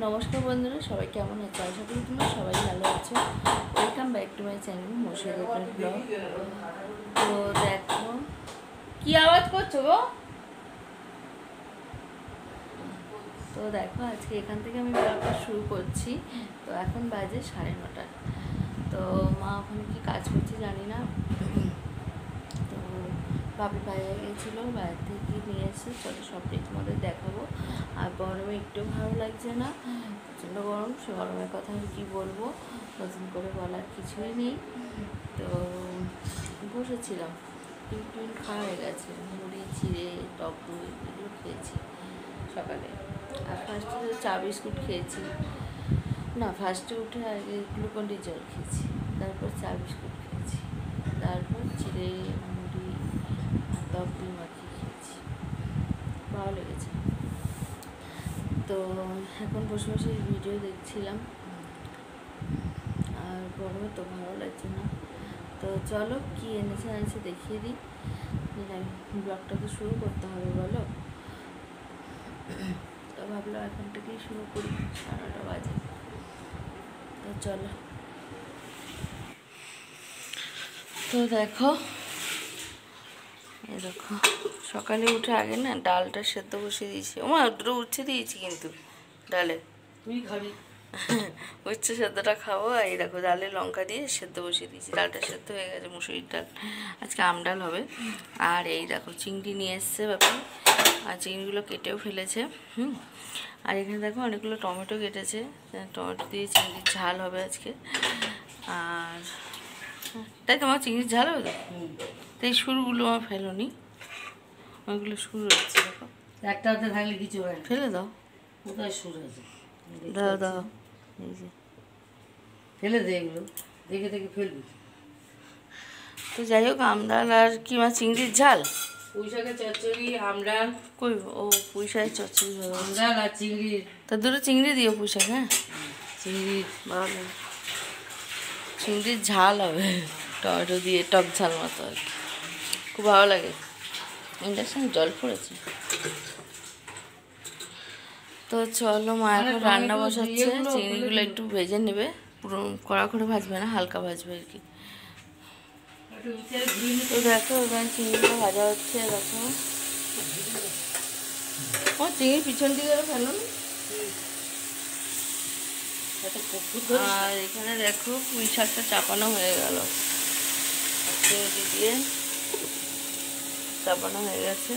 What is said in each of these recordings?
নমস্কার বন্ধুরা, সবাই কেমন আছো? আশা করি তোমরা সবাই ভালো আছো। Welcome back to my channel Murshidabad blog. তো দেখো কি আওয়াজ করছো গো। তো দেখো আজকে এখান থেকে আমি ব্লগটা শুরু করছি। তো এখন বাজে 9:30। তো মা ওখানে কি কাজ করছে জানি না। তো বাপি বাইরে গিয়েছিলো, বাইরে থেকে নিয়ে এসে চলো সবটাই তোমাদের দেখাবো। আর গরমে একটু ভালো লাগছে না, প্রচণ্ড গরম। সে গরমের কথা আমি কী বলবো, নতুন করে বলার কিছুই নেই। তো বসেছিলাম, টিফিন খাওয়া হয়ে গেছে, মুড়ি চিড়ে টক দই এগুলো খেয়েছি সকালে। আর ফার্স্টে চা বিস্কুট খেয়েছি, না ফার্স্টে উঠে আগে গ্লুকন-ডি জল খেয়েছি, তারপর চা বিস্কুট খেয়েছি, তারপর চিড়ে মুড়ি আর টক দই মাখিয়ে খেয়েছি, ভালো লেগেছে। তো এখন বসে বসে ভিডিও দেখছিলাম, আর গরমে তো ভালো লাগছে না। তো চলো কি এনেছে দেখিয়ে দিই। ব্লগটা তো শুরু করতে হবে বলো। তো ভাবলাম এখন থেকেই শুরু করি, 9:30 বাজে। তো চলো, তো দেখো এই দেখো সকালে উঠে আগে না ডালটা সেদ্ধ বসিয়ে দিয়েছি। ওমা দুটো উচ্ছে দিয়েছি কিন্তু ডালে, তুই খাবি? উচ্ছে সেদ্ধটা খাবো। আর এই দেখো ডালে লঙ্কা দিয়ে সেদ্ধ বসিয়ে দিয়েছি, ডালটা সেদ্ধ হয়ে গেছে। মুসুরির ডাল, আজকে আম ডাল হবে। আর এই দেখো চিংড়ি নিয়ে এসছে ব্যাপার, আর চিংড়িগুলো কেটেও ফেলেছে। আর এখানে দেখো অনেকগুলো টমেটো কেটেছে, টমেটো দিয়ে চিংড়ির ঝাল হবে আজকে। আর তাই তোমার চিংড়ির ঝাল হবে তো? তাই সুরগুলো আমার ফেলোনি, ওইগুলো সুর রয়েছে দেখো। একটা হাতে থাকলে কিছু হয় না, ফেলে দাও, কোথায় সুর আছে? দাও দাও, এই যে ফেলে দে এগুলো, দেখে দেখে ফেলবি। তো যাই হোক, আমডাল আর কি মাছ, চিংড়ির ঝাল, পুঁই শাকের চচ্চড়ি, আমডাল। কই ও পুঁই শাকের চচ্চড়ি হবে। আমডাল আর চিংড়ি, তা দুটো চিংড়ি দিও পুঁই শাক। হ্যাঁ চিংড়ি ভালো লাগে, চিংড়ির ঝাল হবে টমেটো দিয়ে, টক ঝাল মতো আর কি, খুব ভালো লাগে। ইন্ডাকশানে জল পড়েছে। তো চলো, মা এখন রান্না বসাচ্ছে। চিংড়িগুলো একটু ভেজে নেবে, পুরো কড়া করে ভাজবে না, হালকা ভাজবে আর কি। তো দেখো এখানে চিংড়িগুলো ভাজা হচ্ছে। দেখো ও চিংড়ি পিছন দিকে ফেলো না। আর এখানে দেখো পুঁই শাকটা চাপানো হয়ে গেল, চিংড়ি দিয়ে চাপানো হয়ে গেছে।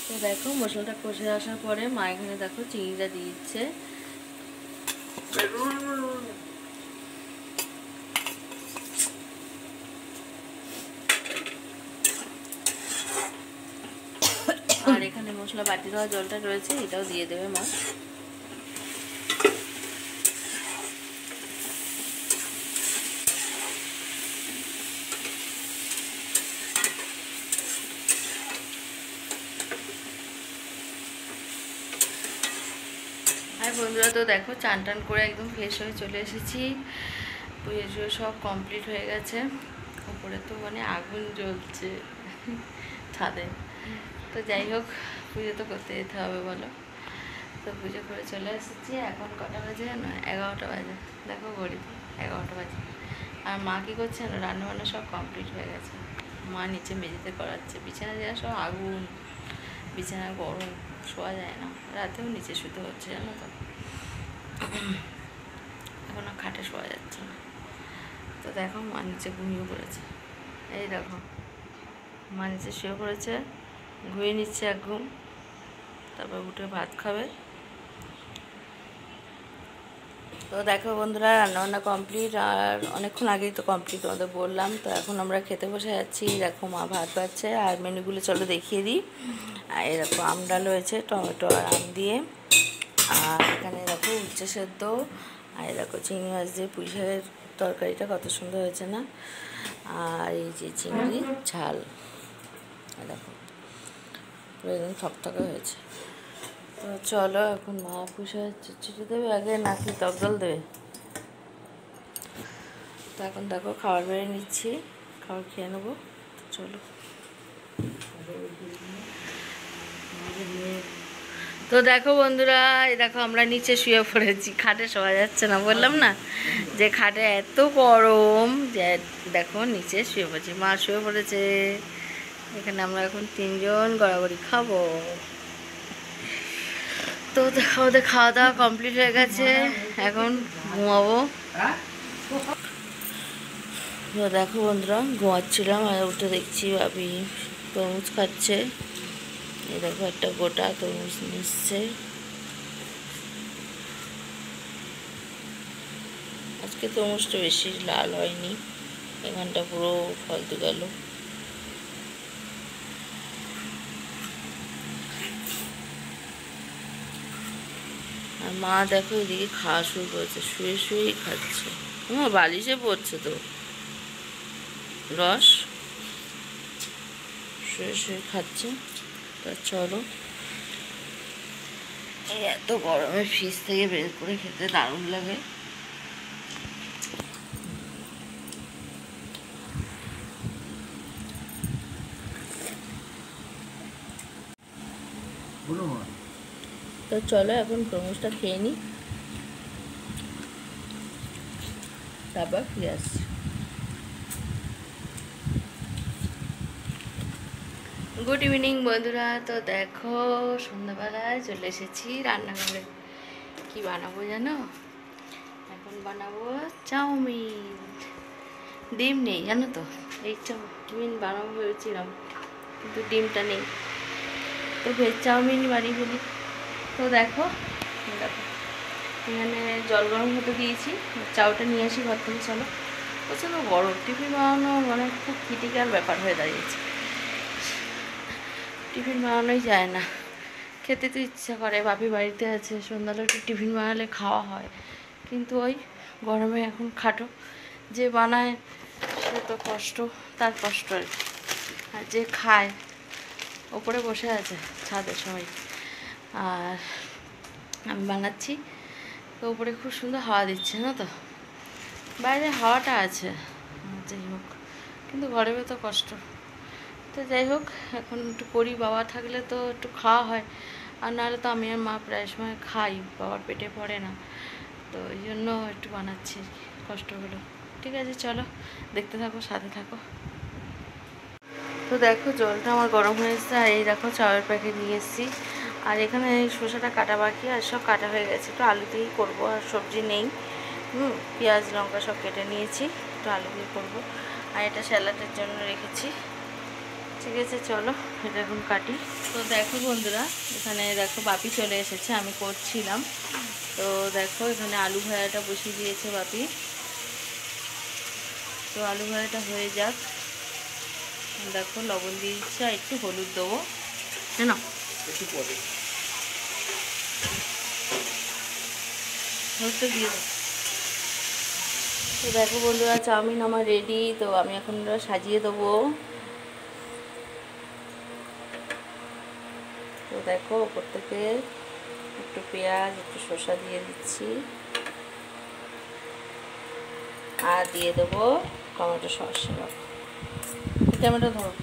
তো দেখো মশলাটা কষে আসার পরে মা এখানে দেখো চিংড়িটা দিয়ে দিচ্ছে। আর এখানে মশলা বাটি দেওয়া জলটা রয়েছে, এটাও দিয়ে দেবে মা। আর বন্ধুরা তো দেখো চান টান করে একদম ফ্রেশ হয়ে চলে এসেছি, পুজো টুজো সব কমপ্লিট হয়ে গেছে। উপরে তো মানে আগুন জ্বলছে ছাদে। তো যাই হোক, পুজো তো করতে যেতে হবে বলো। তো পুজো করে চলে এসেছি। এখন কটা বাজে না, 11টা বাজে। দেখো ঘড়িতে 11টা বাজে। আর মা কী করছে না, রান্নাবান্না সব কমপ্লিট হয়ে গেছে। মা নিচে মেঝেতে করাচ্ছে, বিছানা দেওয়া সব আগুন, বিছানা গরম, শোয়া যায় না। রাতেও নিচে শুতে হচ্ছে জানো তো, এখন আর খাটে শোয়া যাচ্ছে না। তো দেখো মা নিচে ঘুমিয়ে পড়েছে, এই দেখো মা নিচে শুয়ে পড়েছে, ঘুমিয়ে নিচ্ছে এক ঘুম, তারপর উঠে ভাত খাবে। তো দেখো বন্ধুরা রান্নাবান্না কমপ্লিট, আর অনেকক্ষণ আগেই তো কমপ্লিট তোমাদের বললাম। তো এখন আমরা খেতে বসে যাচ্ছি। দেখো মা ভাত পাচ্ছে, আর মেনুগুলো চলো দেখিয়ে দিই। আর এরকম আম ডাল হয়েছে টমেটো আর আম দিয়ে, আর এখানে দেখো উচ্ছে সেদ্ধ, আর দেখো চিংড়ি মাছ দিয়ে পুঁই শাকের তরকারিটা কত সুন্দর হয়েছে না। আর এই যে চিংড়ি ঝাল, দেখো পুরো একদম থকথকে হয়েছে। তো চলো এখন মা পুঁই শাকের চচ্চড়ি দেবে আগে নাকি টক ডাল দেবে। তো এখন দেখো খাবার বেড়ে নিচ্ছি, খাবার খেয়ে নেবো। চলো, তো দেখো বন্ধুরা, এই দেখো আমরা নিচে শুয়ে পড়েছি, খাটে শোয়া যাচ্ছে না, বললাম না যে খাটে এত গরম যে দেখো নিচে শুয়ে পড়েছি। মা শুয়ে পড়েছে, এখানে আমরা এখন 3 জন গড়াগড়ি খাবো। তো দেখো ওদের খাওয়া দাওয়া কমপ্লিট হয়ে গেছে, এখন ঘুমাবো। তো দেখো বন্ধুরা, ঘুমাচ্ছিলাম আর উঠে দেখছি ভাবি তরমুজ খাচ্ছে। এই দেখো একটা গোটা তরমুজ নিচ্ছে। আজকে তরমুজটা বেশি লাল হয়নি, এখানটা পুরো ফালতু গেল। আর মা দেখো এদিকে খাওয়া শুরু করেছে, শুয়ে শুয়েই খাচ্ছে। আমার বালিশে পড়ছে তো রস, শুয়ে শুয়ে খাচ্ছে। তা চলো, এই এত গরমে ফ্রিজ থেকে বের করে খেতে দারুণ লাগে। তো চলো এখন তরমুজটা খেয়ে নিই, তারপর ফিরে আসছি। গুড ইভিনিং বন্ধুরা। তো দেখো সন্ধ্যাবেলায় চলে এসেছি রান্নাঘরে। কি বানাবো জানো? এখন বানাবো চাউমিন। ডিম নেই জানো তো, এই চাউমিন বানাবো ভেবেছিলাম, কিন্তু ডিমটা নেই, তো ভেজ চাউমিন বানিয়ে ফেলি। তো দেখো দেখো এখানে জল গরম হতে দিয়েছি, চাউটা নিয়ে আসি ঘর থেকে। চলো, প্রচণ্ড গরম, টিফিন বানানো মানে খুব ক্রিটিক্যাল ব্যাপার হয়ে দাঁড়িয়েছে। টিফিন বানানোই যায় না, খেতে তো ইচ্ছা করে, বাপি বাড়িতে আছে, সন্ধ্যাবেলা একটু টিফিন বানালে খাওয়া হয়, কিন্তু ওই গরমে এখন খাটো, যে বানায় সে তো কষ্ট, তার কষ্ট আর কি। আর যে খায় ওপরে বসে আছে ছাদে সবাই, আর আমি বানাচ্ছি। তো উপরে খুব সুন্দর হাওয়া দিচ্ছে না, তো বাইরে হাওয়াটা আছে, যাই হোক, কিন্তু ঘরে তো কষ্ট। তো যাই হোক, এখন একটু করি, বাবা থাকলে তো একটু খাওয়া হয়, আর নাহলে তো আমি আর মা প্রায় সময় খাই, বাবার পেটে পড়ে না, তো ওই জন্য একটু বানাচ্ছি আর কি, কষ্ট হলো। ঠিক আছে চলো, দেখতে থাকো, সাথে থাকো। তো দেখো জলটা আমার গরম হয়ে এসেছে, আর এই দেখো চাউয়ের প্যাকেট নিয়ে এসেছি, আর এখানে শসাটা কাটা বাকি, আর সব কাটা হয়ে গেছে, একটু আলু দিয়েই করবো, আর সবজি নেই। পেঁয়াজ লঙ্কা সব কেটে নিয়েছি, একটু আলু দিয়ে করবো, আর এটা স্যালাডের জন্য রেখেছি। ঠিক আছে চলো, এটা এখন কাটি। তো দেখো বন্ধুরা, এখানে দেখো বাপি চলে এসেছে, আমি করছিলাম। তো দেখো এখানে আলু ভাজাটা বসিয়ে দিয়েছে বাপি, তো আলু ভাজাটা হয়ে যাক। দেখো লবণ দিয়ে দিচ্ছি, আর একটু হলুদ দেবো, না একটু পরে হলুদটা দিয়ে দেবো। তো দেখো বন্ধুরা, চাউমিন আমার রেডি, তো আমি এখন সাজিয়ে দেবো। তো দেখো ওপর থেকে একটু পেঁয়াজ, একটু শসা দিয়ে দিচ্ছি, আর দিয়ে দেবো টমেটো সস। টমেটো ধরো,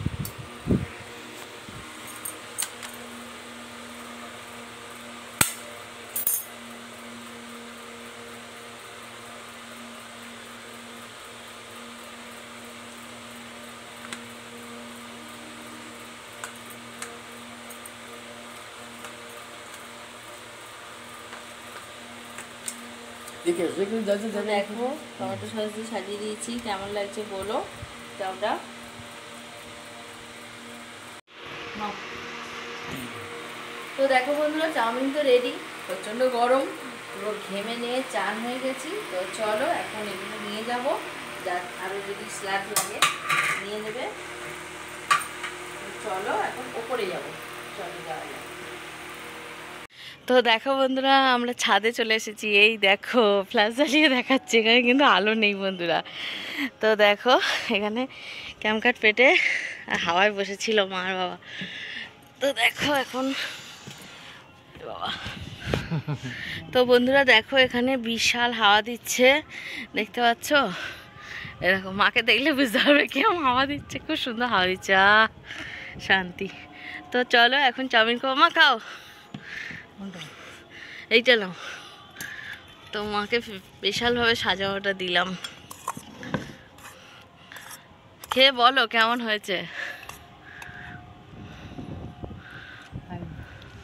দেখো টমেটো সস দিয়ে সাজিয়ে দিয়েছি, কেমন লাগছে বলো চাউটা। তো দেখো বন্ধুরা, চাউমিন তো রেডি, প্রচণ্ড গরম, পুরো ঘেমে নিয়ে চান হয়ে গেছি। তো চলো এখন এগুলো নিয়ে যাবো, যা আরও যদি স্যালাড লাগে নিয়ে নেবে। চলো এখন ওপরে যাবো, চলো যাওয়া যাক। তো দেখো বন্ধুরা, আমরা ছাদে চলে এসেছি, এই দেখো ফ্ল্যাশ জ্বালিয়ে দেখাচ্ছি, এখানে কিন্তু আলো নেই বন্ধুরা। তো দেখো এখানে ক্যামকাট পেটে আর হাওয়ায় বসেছিল মা আর বাবা। তো দেখো এখন বাবা, তো বন্ধুরা দেখো এখানে বিশাল হাওয়া দিচ্ছে, দেখতে পাচ্ছ? এরকম মাকে দেখলে বুঝতে পারবে কেমন হাওয়া দিচ্ছে, খুব সুন্দর হাওয়া দিচ্ছে, শান্তি। তো চলো এখন চাউমিন খাও, মা খাও, কোনটা? এইটা নাও। তো মাকে স্পেশালভাবে সাজানোটা দিলাম। খেয়ে বলো কেমন হয়েছে।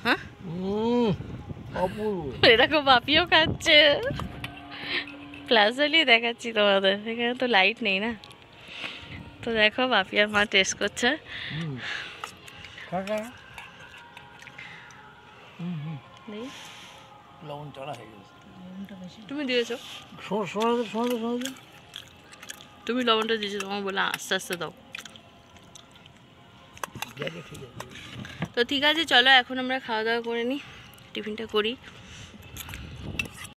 হ্যাঁ, অপূর্ব। এরকম বাপিও খাচ্ছে। প্লাস জ্বালিয়ে দেখাচ্ছি তোমাদের, এখানে তো লাইট নেই না। তো দেখো বাপি আর মা টেস্ট করছে। কাকা নেই, লবণ চড়া হয়ে গেছে। লবণটা বেশি তুমি দিয়েছো, শোনা তুমি লবণটা দিয়েছো, তোমার বলে আস্তে আস্তে দাও। ঠিক আছে। তো ঠিক আছে, চলো এখন আমরা খাওয়া দাওয়া করে নিই, টিফিনটা করি।